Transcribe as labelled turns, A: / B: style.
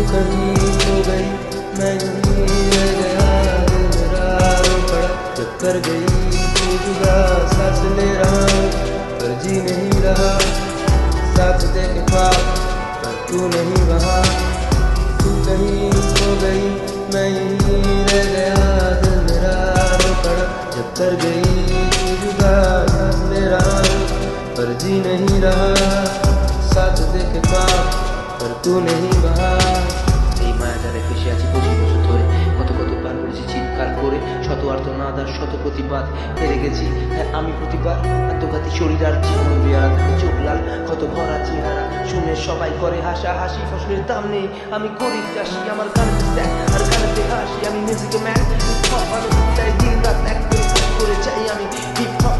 A: कहीं खो गई, मैं यहीं रह गया, दिल मेरा रो पड़ा जब कर गई तू जुदा। सांस ले रहा पर जी नहीं रहा, साथ दे के ख्वाब पर तू नहीं वहाँ। तू कहीं खो गई, मैं यहीं रह गया, दिल मेरा रो पड़ा जब कर गई तू जुदा। सांस ले रहा पर जी नहीं रहा, साथ दे के ख्वाब पर तू नहीं वहाँ।
B: এই মায়াজারে ফেসে আছি 25 বছর ধরে, কত কত পার করেছি চিৎকার করে, শত আর্তনাদ আর শত প্রতিবাদ হেরে গেছি। হ্যাঁ আমি প্রতিবার আত্মঘাতী শরীর আর জীবন বেয়ারা থাকে চোখ লাল, কত ভরা চেহারা শুনে সবাই করে হাসা হাসি। ফসলের দাম নেই, আমি গরিব চাষি, আমার গানেতে স্ট্যাক আর গানেতে হাসি। আমি মিউজিক ম্যান, হিপ হপ ভালো চাই, দিন রাত এক করে চাই আমি হিপ হপ